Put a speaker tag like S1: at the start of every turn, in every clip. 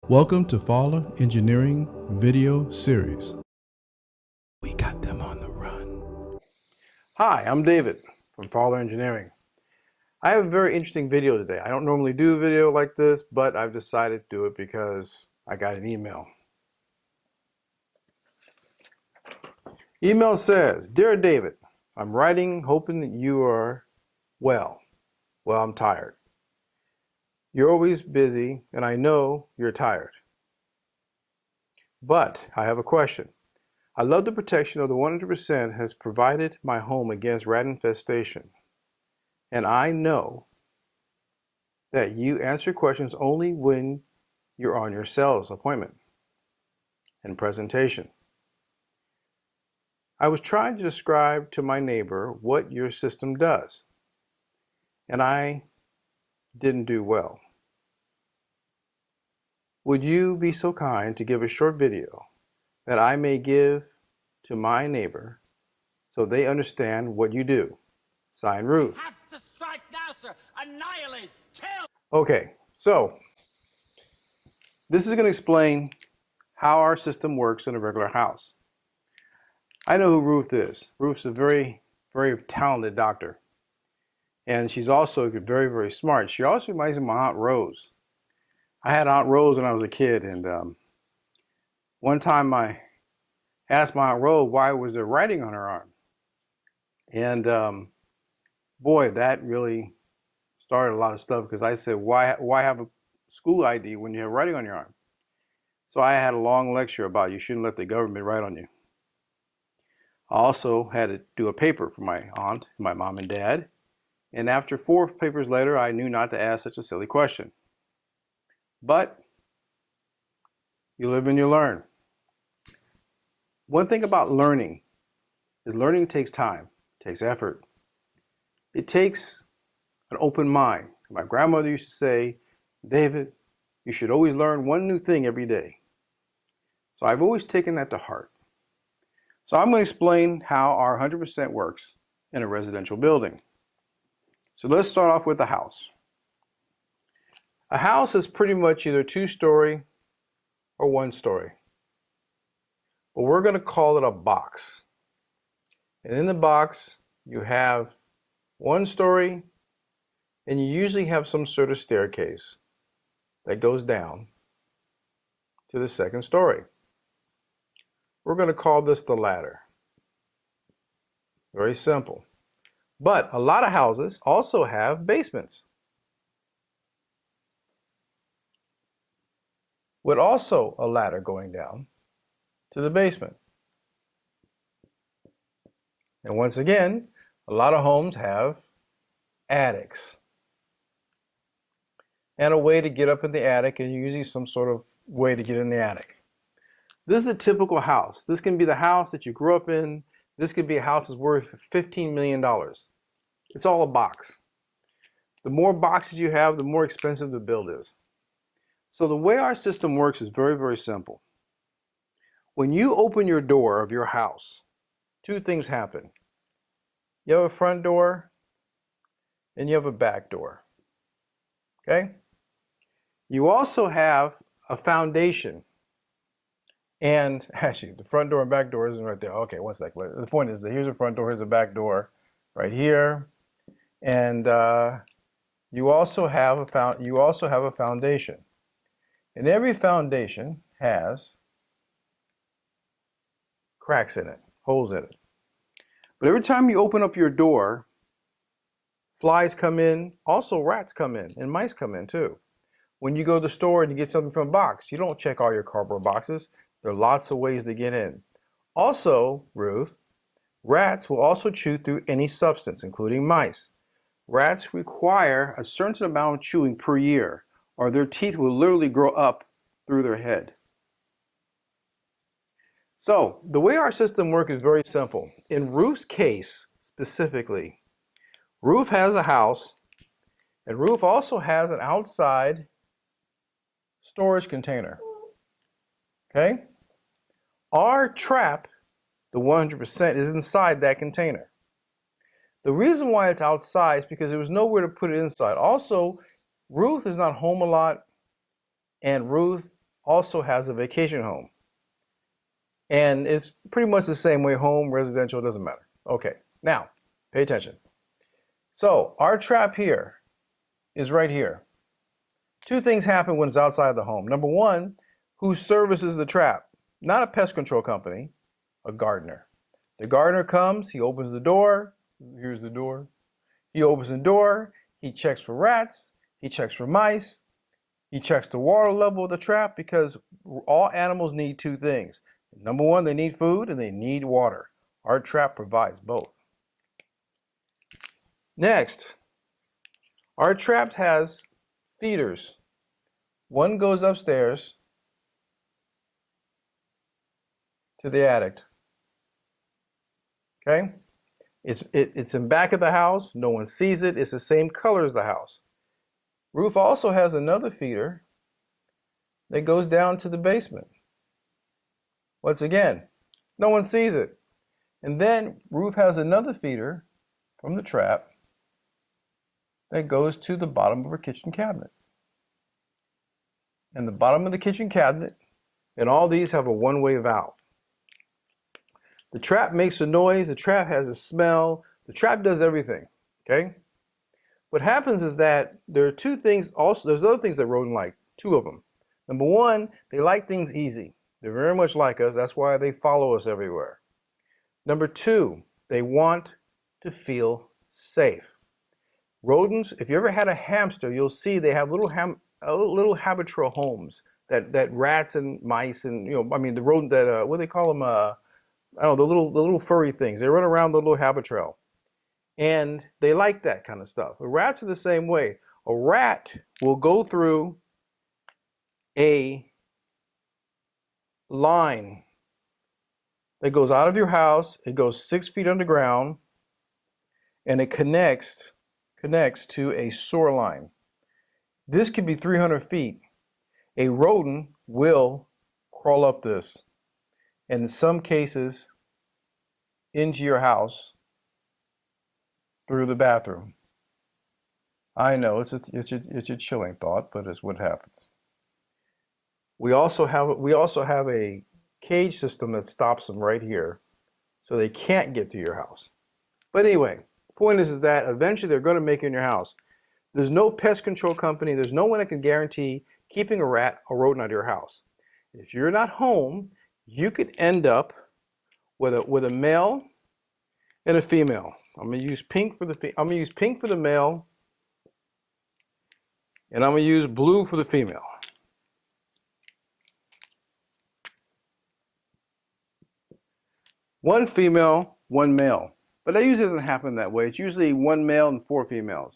S1: Welcome to Falle Engineering video series. We got them on the run. Hi, I'm David from Falle Engineering. I have a very interesting video today. I don't normally do a video like this, but I've decided to do it because I got an email. Email says, "Dear David, I'm writing hoping that you are well. Well, I'm tired. You're always busy, and I know you're tired. But I have a question. I love the protection of the 100% has provided my home against rat infestation. And I know that you answer questions only when you're on your sales appointment and presentation. I was trying to describe to my neighbor what your system does, and I didn't do well. Would you be so kind to give a short video that I may give to my neighbor so they understand what you do? Signed, Ruth."
S2: Have to strike now, sir. Annihilate, kill.
S1: Okay, so this is going to explain how our system works in a regular house. I know who Ruth is. Ruth's a very, very talented doctor. And she's also very, very smart. She also reminds me of my Aunt Rose. I had Aunt Rose when I was a kid, and one time I asked my Aunt Rose why was there writing on her arm. And boy, that really started a lot of stuff, because I said, why have a school ID when you have writing on your arm? So I had a long lecture about you shouldn't let the government write on you. I also had to do a paper for my aunt, my mom and dad. And after 4 papers later, I knew not to ask such a silly question. But you live and you learn. One thing about learning is learning takes time, takes effort. It takes an open mind. My grandmother used to say, "David, you should always learn one new thing every day." So I've always taken that to heart. So I'm going to explain how our 100% works in a residential building. So let's start off with the house. A house is pretty much either 2-story or 1-story. But we're going to call it a box. And in the box, you have 1-story, and you usually have some sort of staircase that goes down to the 2nd story. We're going to call this the ladder. Very simple. But a lot of houses also have basements, with also a ladder going down to the basement. And once again, a lot of homes have attics and a way to get up in the attic, and usually some sort of way to get in the attic. This is a typical house. This can be the house that you grew up in. This could be a house that's worth $15 million. It's all a box. The more boxes you have, the more expensive the build is. So the way our system works is very, very simple. When you open your door of your house, 2 things happen. You have a front door and you have a back door. Okay? You also have a foundation. And actually, the front door and back door isn't right there. Okay, one sec. The point is that here's a front door, here's a back door, right here, and you also have a foundation. And every foundation has cracks in it, holes in it. But every time you open up your door, flies come in, also rats come in, and mice come in too. When you go to the store and you get something from a box, you don't check all your cardboard boxes. There are lots of ways to get in. Also, Ruth, rats will also chew through any substance, including mice. Rats require a certain amount of chewing per year, or their teeth will literally grow up through their head. So, the way our system works is very simple. In Ruth's case, specifically, Ruth has a house, and Ruth also has an outside storage container. Okay? Our trap, the 100%, is inside that container. The reason why it's outside is because there was nowhere to put it inside. Also, Ruth is not home a lot, and Ruth also has a vacation home. And it's pretty much the same way, home, residential, doesn't matter. Okay, now, pay attention. So our trap here is right here. Two things happen when it's outside the home. Number one, who services the trap? Not a pest control company, a gardener. The gardener comes, he opens the door. Here's the door. He opens the door, he checks for rats, he checks for mice, he checks the water level of the trap, because all animals need two things. Number one, they need food and they need water. Our trap provides both. Next, our trap has feeders. One goes upstairs to the attic. Okay? It's in back of the house. No one sees it. It's the same color as the house. Roof also has another feeder that goes down to the basement. Once again, no one sees it. And then Roof has another feeder from the trap that goes to the bottom of her kitchen cabinet. And the bottom of the kitchen cabinet, and all these have a one-way valve. The trap makes a noise, the trap has a smell, the trap does everything, okay? What happens is that there are two things also, there's other things that rodents like, two of them. Number one, they like things easy. They're very much like us, that's why they follow us everywhere. Number two, they want to feel safe. Rodents, if you ever had a hamster, you'll see they have little habitual homes that rats and mice and, the rodent that, what do they call them? I don't know, the little furry things. They run around the little habitual. And they like that kind of stuff. The rats are the same way. A rat will go through a line that goes out of your house. It goes 6 feet underground, and it connects to a sewer line. This could be 300 feet. A rodent will crawl up this, and in some cases into your house through the bathroom. I know it's a chilling thought, but it's what happens. We also have a cage system that stops them right here, so they can't get to your house. But anyway, the point is that eventually they're going to make it in your house. There's no pest control company. There's no one that can guarantee keeping a rat or rodent out of your house. If you're not home, you could end up with a male and a female. I'm going to use pink for the male, and I'm going to use blue for the female. One female, one male. But that usually doesn't happen that way. It's usually one male and 4 females.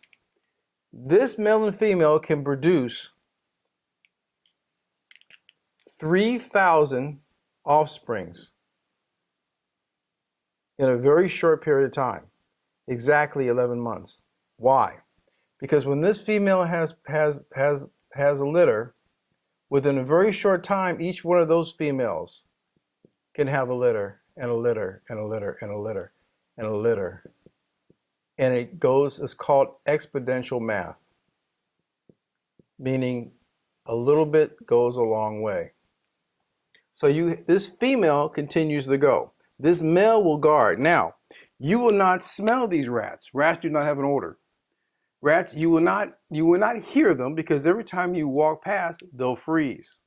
S1: This male and female can produce 3,000 offsprings in a very short period of time, exactly 11 months. Why? Because when this female has a litter, within a very short time, each one of those females can have a litter and a litter and a litter and a litter and a litter. And it's called exponential math, meaning a little bit goes a long way. So this female continues to go. This male will guard. Now, you will not smell these rats. Rats do not have an odor. Rats, you will not hear them, because every time you walk past, they'll freeze.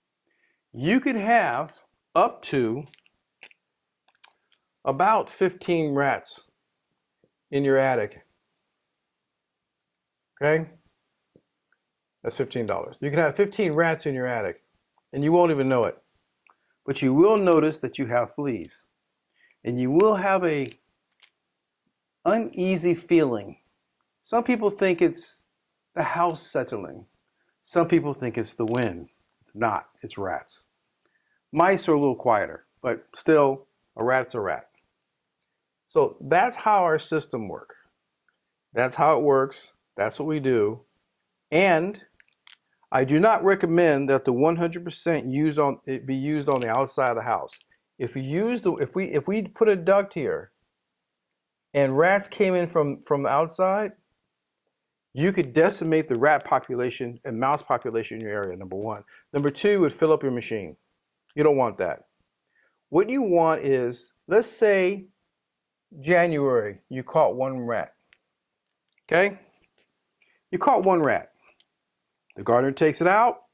S1: You could have up to about 15 rats in your attic. Okay? That's $15. You can have 15 rats in your attic, and you won't even know it. But you will notice that you have fleas. And you will have a uneasy feeling. Some people think it's the house settling. Some people think it's the wind. It's not. It's rats. Mice are a little quieter, but still, a rat's a rat. So that's how our system works. That's how it works. That's what we do. And I do not recommend that the 100% be used on the outside of the house. If we put a duct here and rats came in from the outside, You could decimate the rat population and mouse population in your area, number one. Number two, it would fill up your machine. You don't want that. What you want is, let's say January, you caught one rat. Okay? You caught one rat. The gardener takes it out,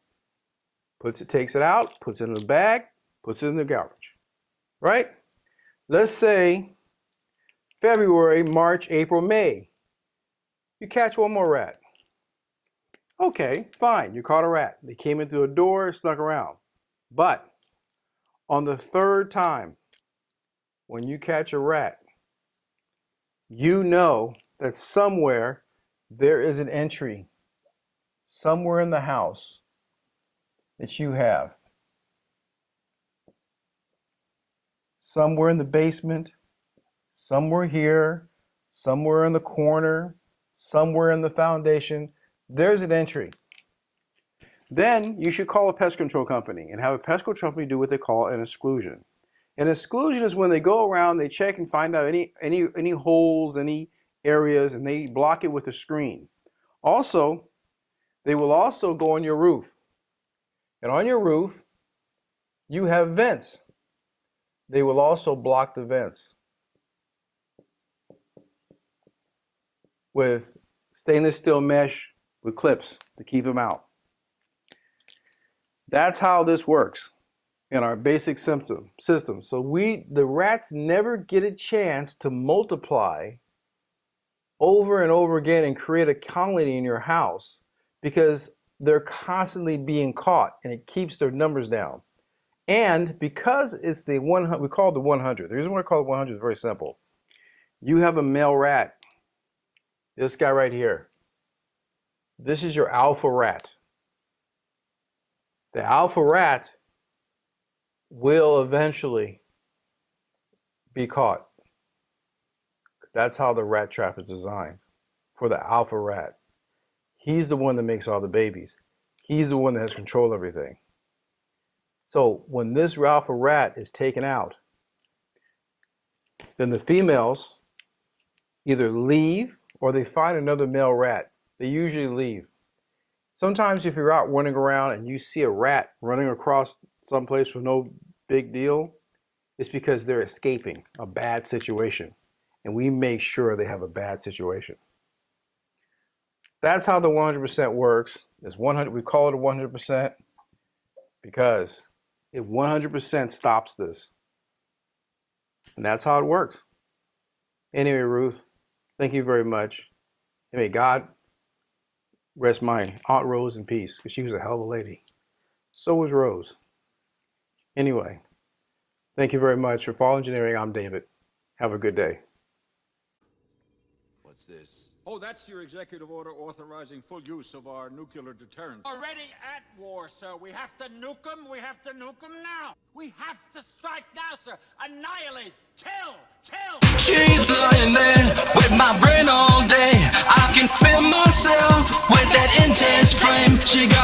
S1: takes it out, puts it in a bag, puts it in the garbage. Right? Let's say February, March, April, May. You catch one more rat. Okay, fine, you caught a rat. They came in through a door, snuck around. But on the third time, when you catch a rat, you know that somewhere there is an entry, somewhere in the house that you have. Somewhere in the basement, somewhere here, somewhere in the corner, somewhere in the foundation, there's an entry. Then you should call a pest control company and have a pest control company do what they call an exclusion. An exclusion is when they go around, they check and find out any holes, any areas, and they block it with a screen. Also, they will also go on your roof. And on your roof, you have vents. They will also block the vents with stainless steel mesh with clips to keep them out. That's how this works in our basic system. So the rats never get a chance to multiply over and over again and create a colony in your house because they're constantly being caught and it keeps their numbers down. And because it's the 100, we call it the 100. The reason why I call it 100 is very simple. You have a male rat. This guy right here. This is your alpha rat. The alpha rat will eventually be caught. That's how the rat trap is designed, for the alpha rat. He's the one that makes all the babies. He's the one that has control of everything. So when this alpha rat is taken out, then the females either leave or they find another male rat. They usually leave. Sometimes if you're out running around and you see a rat running across someplace for no big deal, it's because they're escaping a bad situation. And we make sure they have a bad situation. That's how the 100% works. It's 100. We call it a 100% because it 100% stops this. And that's how it works. Anyway, Ruth, thank you very much. And may God rest my Aunt Rose in peace, because she was a hell of a lady. So was Rose. Anyway, thank you very much. For Falle Engineering, I'm David. Have a good day.
S2: What's this? Oh, that's your executive order authorizing full use of our nuclear deterrent. Already at war, sir. We have to nuke them. We have to nuke them now. We have to strike now, sir. Annihilate. Kill.
S3: She's lying there with my brain all day. I can feel myself with that intense flame. She got